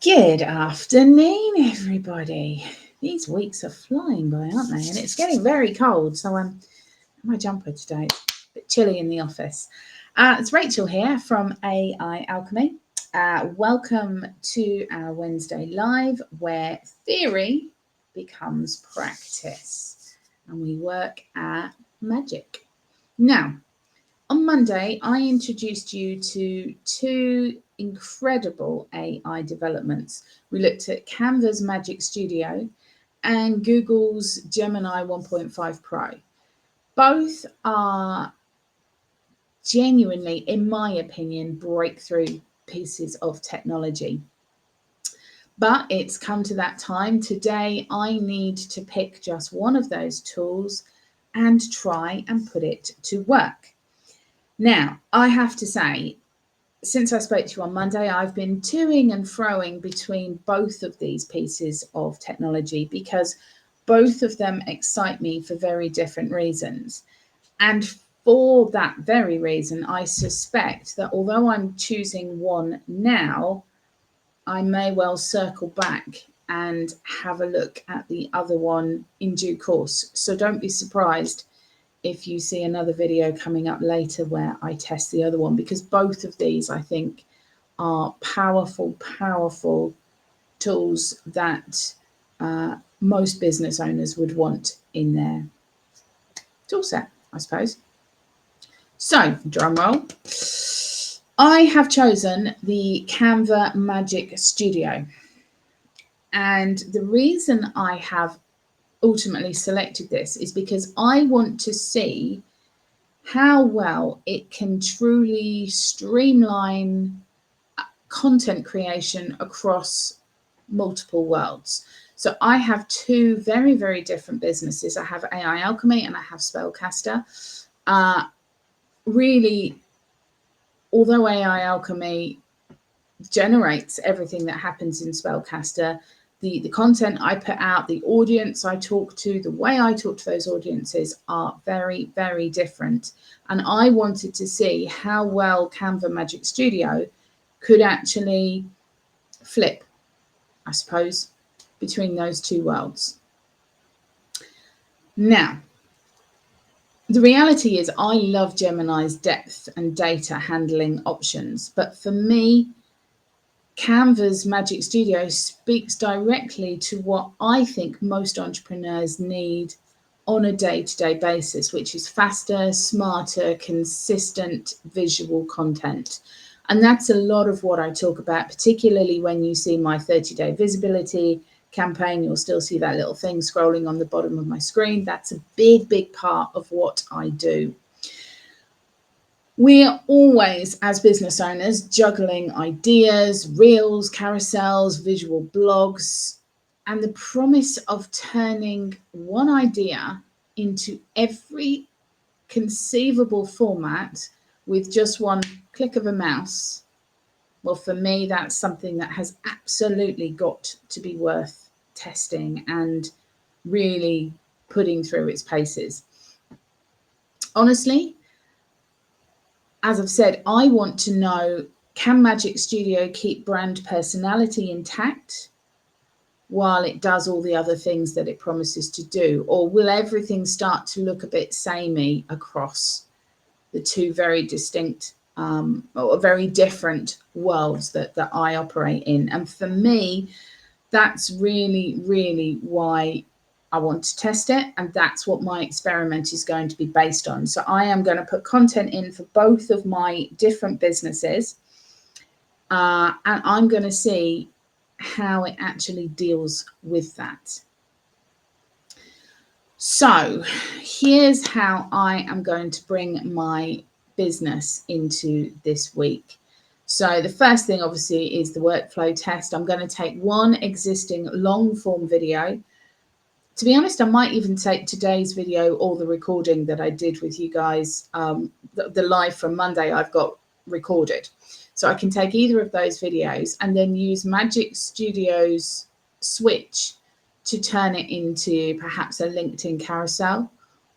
Good afternoon, everybody. These weeks are flying by, aren't they? And it's getting very cold. So my jumper today, it's a bit chilly in the office. It's Rachel here from AI Alchemy. Welcome to our Wednesday live, where theory becomes practice, and we work at magic. Now, on Monday, I introduced you to two incredible AI developments. We looked at Canva's Magic Studio and Google's Gemini 1.5 Pro. Both are genuinely, in my opinion, breakthrough pieces of technology. But it's come to that time. Today, I need to pick just one of those tools and try and put it to work. Now, I have to say, since I spoke to you on Monday, I've been toing and froing between both of these pieces of technology because both of them excite me for very different reasons. And for that very reason, I suspect that although I'm choosing one now, I may well circle back and have a look at the other one in due course. So don't be surprised if you see another video coming up later where I test the other one, because both of these, I think, are powerful tools that most business owners would want in their tool set, I suppose. So, drum roll. I have chosen the Canva Magic Studio. And the reason I have ultimately selected this is because I want to see how well it can truly streamline content creation across multiple worlds. So I have two very different businesses. I have AI Alchemy and I have Spellcaster. Really, although AI Alchemy generates everything that happens in Spellcaster, the content I put out, the audience I talk to, the way I talk to those audiences are very different. And I wanted to see how well Canva Magic Studio could actually flip, I suppose, between those two worlds. Now, the reality is I love Gemini's depth and data handling options, but for me, Canva's Magic Studio speaks directly to what I think most entrepreneurs need on a day-to-day basis, which is faster, smarter, consistent visual content. And that's a lot of what I talk about, particularly when you see my 30-day visibility campaign. You'll still see that little thing scrolling on the bottom of my screen. That's a big part of what I do. We're always, as business owners, juggling ideas, reels, carousels, visual blogs, and the promise of turning one idea into every conceivable format with just one click of a mouse. Well, for me, that's something that has absolutely got to be worth testing and really putting through its paces. Honestly, as I've said, I want to know, can Magic Studio keep brand personality intact while it does all the other things that it promises to do? Or will everything start to look a bit samey across the two very distinct or very different worlds that I operate in? And for me, that's really why I want to test it, and that's what my experiment is going to be based on. So I am going to put content in for both of my different businesses, and I'm going to see how it actually deals with that. So here's how I am going to bring my business into this week. So the first thing obviously is the workflow test. I'm going to take one existing long form video. To be honest, I might even take today's video or the recording that I did with you guys, the live from Monday I've got recorded. So I can take either of those videos and then use Magic Studio's switch to turn it into perhaps a LinkedIn carousel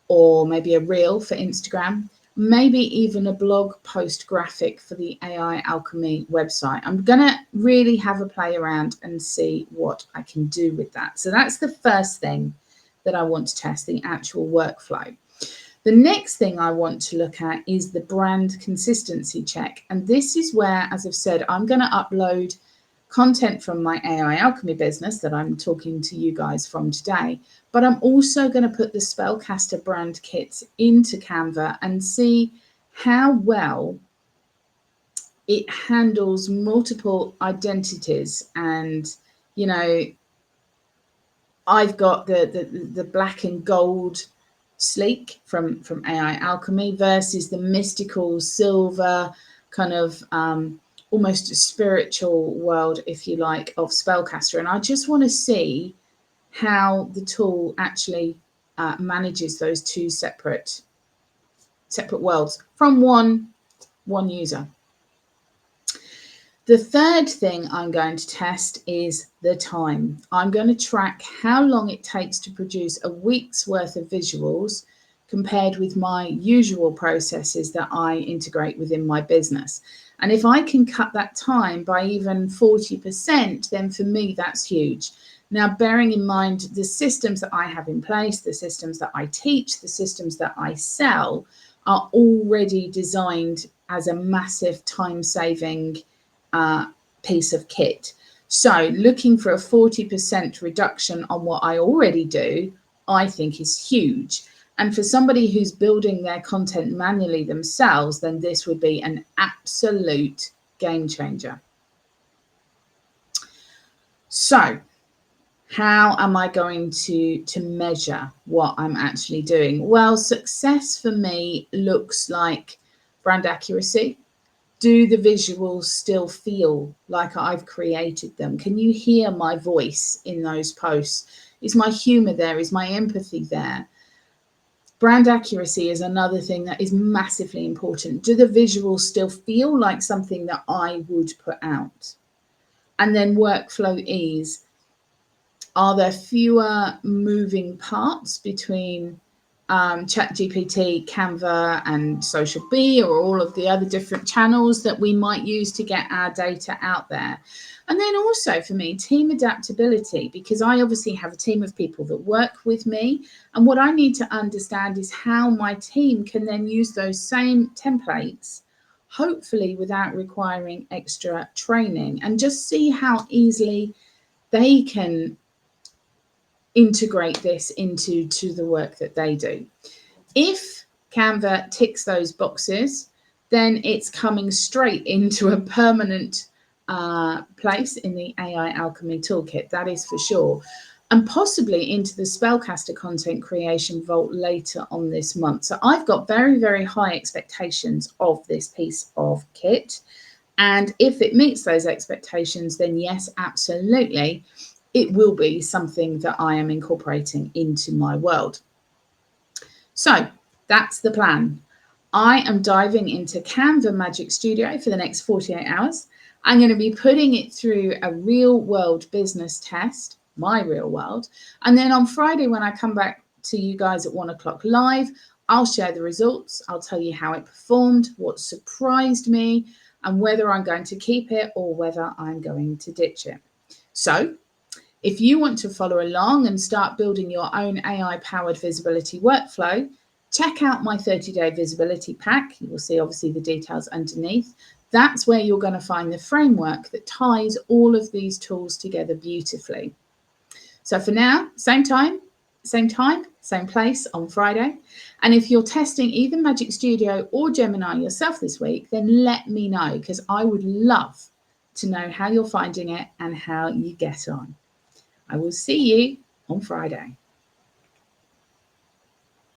or maybe a reel for Instagram. maybe even a blog post graphic for the AI Alchemy website. I'm going to really have a play around and see what I can do with that. So that's the first thing that I want to test, the actual workflow. The next thing I want to look at is the brand consistency check. And this is where, as I've said, I'm going to upload content from my AI Alchemy business that I'm talking to you guys from today. But I'm also going to put the Spellcaster brand kits into Canva and see how well it handles multiple identities. And, you know, I've got the black and gold sleek from AI Alchemy versus the mystical silver kind of almost spiritual world, if you like, of Spellcaster. And I just want to see how the tool actually manages those two separate worlds from one user. The third thing I'm going to test is the time. I'm going to track how long it takes to produce a week's worth of visuals compared with my usual processes that I integrate within my business. And if I can cut that time by even 40%, then for me, that's huge. Now, bearing in mind the systems that I have in place, the systems that I teach, the systems that I sell are already designed as a massive time-saving piece of kit. So looking for a 40% reduction on what I already do, I think is huge. And for somebody who's building their content manually themselves, then this would be an absolute game changer. So how am I going to measure what I'm actually doing? Well, success for me looks like brand accuracy. Do the visuals still feel like I've created them? Can you hear my voice in those posts? Is my humor there? Is my empathy there? Brand accuracy is another thing that is massively important. Do the visuals still feel like something that I would put out? And then workflow ease. Are there fewer moving parts between ChatGPT, Canva, and Social B, or all of the other different channels that we might use to get our data out there? And then also for me, team adaptability, because I obviously have a team of people that work with me. And what I need to understand is how my team can then use those same templates, hopefully without requiring extra training, and just see how easily they can integrate this into the work that they do. If Canva ticks those boxes, then it's coming straight into a permanent place in the AI Alchemy toolkit, that is for sure, and possibly into the Spellcaster content creation vault later on this month. So I've got very, very high expectations of this piece of kit. And if it meets those expectations, then yes, absolutely, it will be something that I am incorporating into my world. So that's the plan. I am diving into Canva Magic Studio for the next 48 hours. I'm going to be putting it through a real world business test, my real world. And then on Friday, when I come back to you guys at 1 o'clock live, I'll share the results. I'll tell you how it performed, what surprised me, and whether I'm going to keep it or whether I'm going to ditch it. So if you want to follow along and start building your own AI-powered visibility workflow, check out my 30-day visibility pack. You will see obviously the details underneath. That's where you're going to find the framework that ties all of these tools together beautifully. So for now, same time, same place on Friday. And if you're testing either Magic Studio or Gemini yourself this week, then let me know, because I would love to know how you're finding it and how you get on. I will see you on Friday.